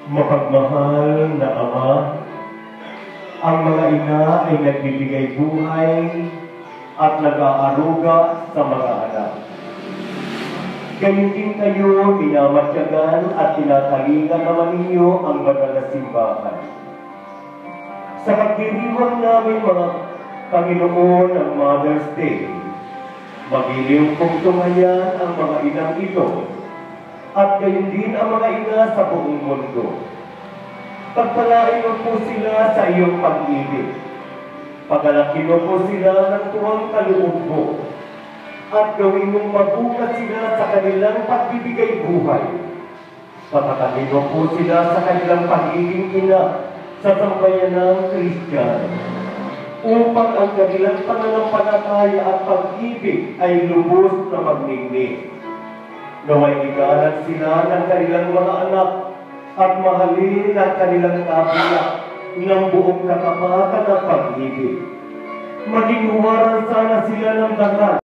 Mapagmahal na Ama, ang mga ina ay nagbibigay buhay at nag-aaruga sa mga anak. Gayun din kayo minamatyagan at tinatalingan naman ninyo ang banal na simbahan. Sa pagdiriwang namin mga Panginoon ng Mother's Day, magiliw kong tungayan ang mga inang ito at gayon din ang mga ina sa buong mundo. Pagpalain mo po sila sa iyong pag-ibig. Pagalaki mo po sila ng tuwang kaloob mo. At gawin mong mabukas sila sa kanilang pagbibigay buhay. Patatanin mo po sila sa kanilang pagiging ina sa sambayanang Kristiyano. Upang ang kanilang pananampalataya at pag-ibig ay lubos na magningning. Naway igalan sila ng kanilang mga anak at mahalin ang kanilang kabiyak ng buong katapatan at pag-ibig. Maging huwaran sana sila ng dagat